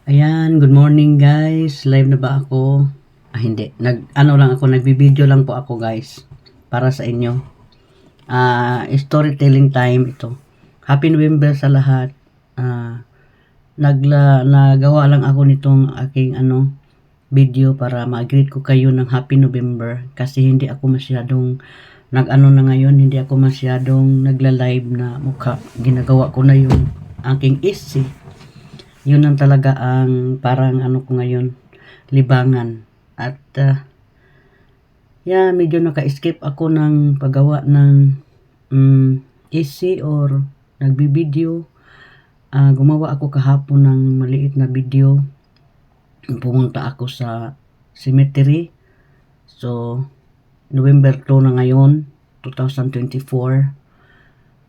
Ayan, good morning guys. Live na ba ako? Hindi. Nagbi-video lang po ako guys para sa inyo. Storytelling time ito. Happy November sa lahat. Nagawa lang ako nitong aking video para ma-greet ko kayo ng Happy November kasi hindi ako masyadong hindi ako masyadong nagla-live na mukha. Ginagawa ko na yung aking easy. Yun ang talaga ang parang ko ngayon, libangan. At medyo naka-escape ako ng paggawa ng easy or nagbi-video. Gumawa ako kahapon ng maliit na video. Pumunta ako sa cemetery. So, November 2 na ngayon, 2024.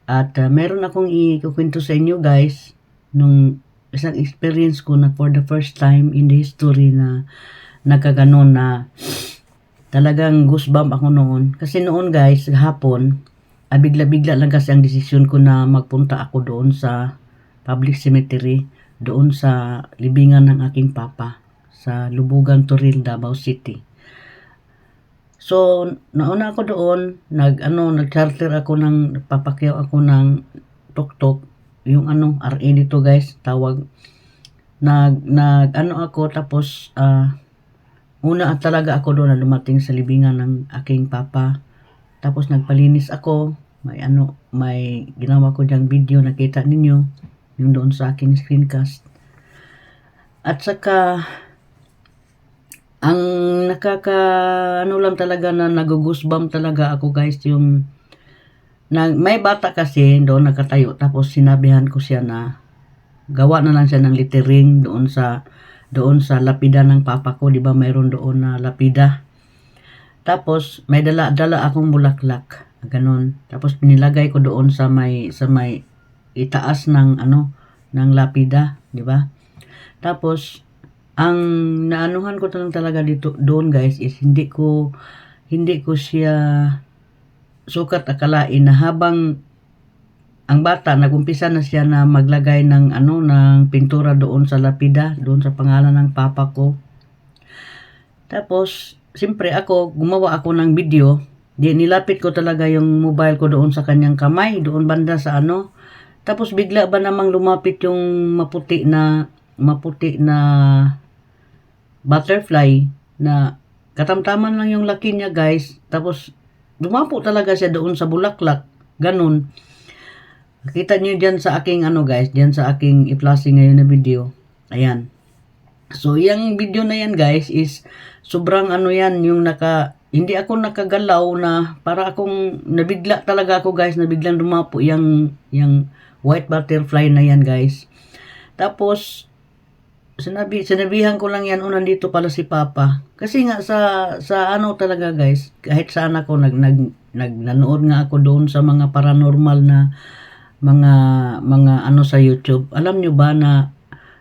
At meron akong ikukwento sa inyo guys, nung isang experience ko na for the first time in the history na nagkaganon na talagang goosebump ako noon. Kasi noon guys, hapon, bigla-bigla lang kasi ang desisyon ko na magpunta ako doon sa public cemetery, doon sa libingan ng aking papa, sa Lubugan, Toril, Davao City. So, nauna ako doon, nag-charter ako papakyaw ako ng tuk-tuk, yung RA dito guys, tawag. Ako, tapos, una talaga ako doon na lumating sa libingan ng aking papa. Tapos nagpalinis ako, may ginawa ko diyang video, nakita ninyo, yung doon sa aking screencast. At saka, ang lang talaga na nag-goosebump talaga ako guys, yung may bata kasi doon nakatayo, tapos sinabihan ko siya na gawa na lang siya ng lettering doon sa lapida ng papa ko, di ba mayroon doon na lapida. Tapos may dala akong bulaklak, ganon. Tapos pinilagay ko doon sa may itaas ng ng lapida, di ba? Tapos ang naanuhan ko talaga dito doon guys is hindi ko siya sukat akalain na habang ang bata nagumpisa na siya na maglagay ng ng pintura doon sa lapida, doon sa pangalan ng papa ko. Tapos siyempre gumawa ako ng video. Nilapit ko talaga yung mobile ko doon sa kanyang kamay, doon banda sa Tapos bigla ba namang lumapit yung maputi na butterfly na katamtaman lang yung laki niya guys. Tapos dumapo talaga siya doon sa bulaklak. Ganun. Kita niyo dyan sa aking guys, dyan sa aking i-flashing ngayon na video. Ayan. So, yung video na yan guys is sobrang yan, yung hindi ako nakagalaw na para akong nabigla talaga ako guys, nabiglang dumapo yung white butterfly na yan guys. Tapos, sinabihan ko lang yan, nandito pala si papa. Kasi nga sa talaga guys, kahit saan ako nanood nga ako doon sa mga paranormal na mga sa YouTube. Alam nyo ba na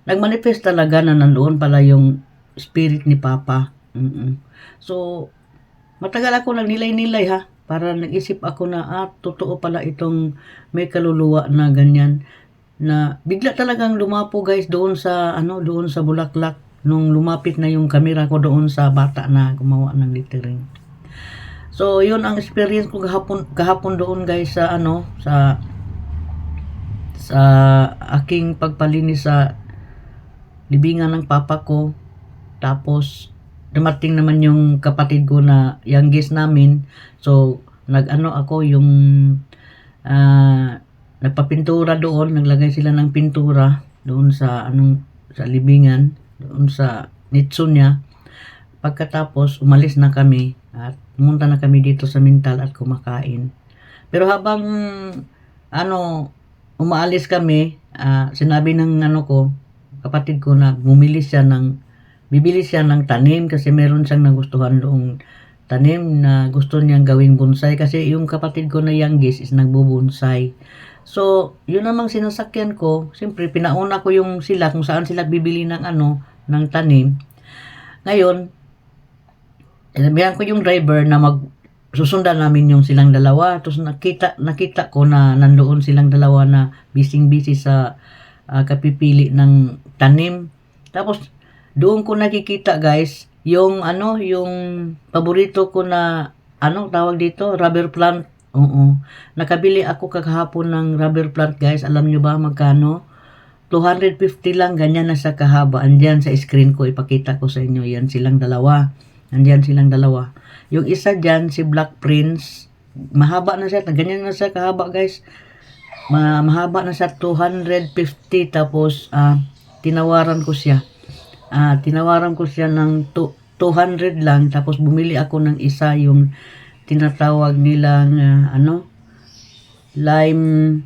nagmanifest talaga na nandoon pala yung spirit ni papa. So matagal ako nagnilay-nilay para nag-isip ako na totoo pala itong may kaluluwa na ganyan, na bigla talagang lumapo guys doon sa bulaklak nung lumapit na yung camera ko doon sa bata na gumawa ng lettering. So yun ang experience ko kahapon doon guys sa aking pagpalinis sa libingan ng papa ko. Tapos dumating naman yung kapatid ko na youngest namin. So ako yung nagpapintura doon, naglagay sila ng pintura doon sa sa libingan, doon sa nitso niya. Pagkatapos umalis na kami at pumunta na kami dito sa Mintal at kumakain. Pero habang umaalis kami, sinabi ng kapatid ko na bibili siya ng tanim kasi meron siyang nagustuhan doong tanim na gusto niyang gawing bonsai kasi yung kapatid ko na youngest is nagbubonsai. So, yun namang sinasakyan ko. Siyempre, pinauna ko yung sila kung saan sila bibili ng ng tanim. Ngayon, sinabihan ko yung driver na susundan namin yung silang dalawa. Tapos nakita ko na nandoon silang dalawa na busy sa kapipili ng tanim. Tapos doon ko nakikita guys, yung yung paborito ko na tawag dito, rubber plant. Oo. Nakabili ako kahapon ng rubber plant guys. Alam nyo ba magkano? 250 lang, ganyan na sa kahaba. Andiyan sa screen ko, ipakita ko sa inyo. Yan silang dalawa. Andiyan silang dalawa. Yung isa dyan, si Black Prince, mahaba na siya. Ganyan na siya kahaba guys. Mahaba na siya, 250. Tapos, tinawaran ko siya. Tinawaran ko siya ng 200 lang. Tapos, bumili ako ng isa, yung tinatawag nilang, lime,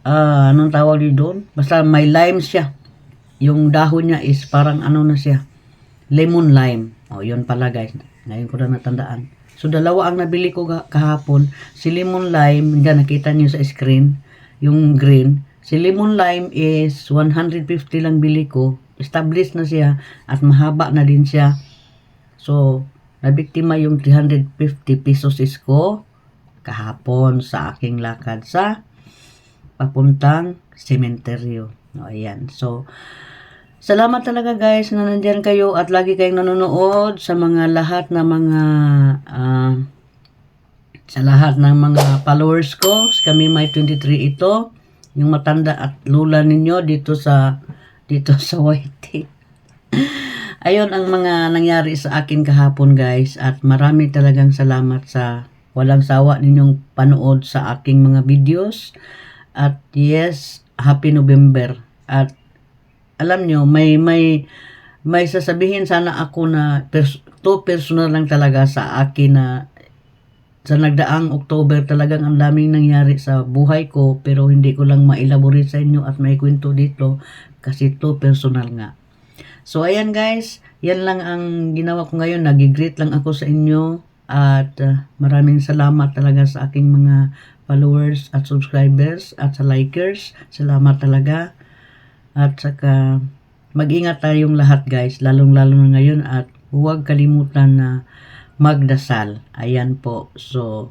anong tawag yun doon? Basta may lime siya. Yung dahon niya is parang na siya, lemon lime. Yun pala guys. Ngayon ko na natandaan. So, dalawa ang nabili ko kahapon. Si lemon lime, dyan nakita niyo sa screen, yung green. Si lemon lime is 150 lang bili ko. Established na siya at mahaba na din siya. So, nabiktima yung 350 pesos is ko kahapon sa aking lakad sa papuntang sementeryo. Ayan. So, salamat talaga guys na nandyan kayo at lagi kayong nanonood sa mga lahat na mga sa lahat ng mga followers ko. Kami may 23 ito. Yung matanda at lula ninyo dito sa YT. Ayun ang mga nangyari sa akin kahapon guys at marami talagang salamat sa walang sawa ninyong panood sa aking mga videos. At yes, Happy November. At alam nyo, may sasabihin sana ako na personal lang talaga sa akin na sa nagdaang October talagang ang daming nangyari sa buhay ko pero hindi ko lang ma-elaborate sa inyo at may kwento dito kasi to personal nga. So ayan guys, yan lang ang ginawa ko ngayon. Nag-greet lang ako sa inyo at maraming salamat talaga sa aking mga followers at subscribers at sa likers. Salamat talaga. At saka mag-ingat tayong lahat guys, lalong-lalo na ngayon at huwag kalimutan na magdasal. Ayan po. So,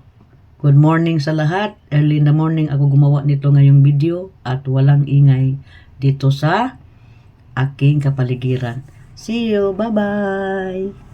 good morning sa lahat. Early in the morning ako gumawa nito ngayong video at walang ingay dito sa aking kapaligiran. See you. Bye-bye.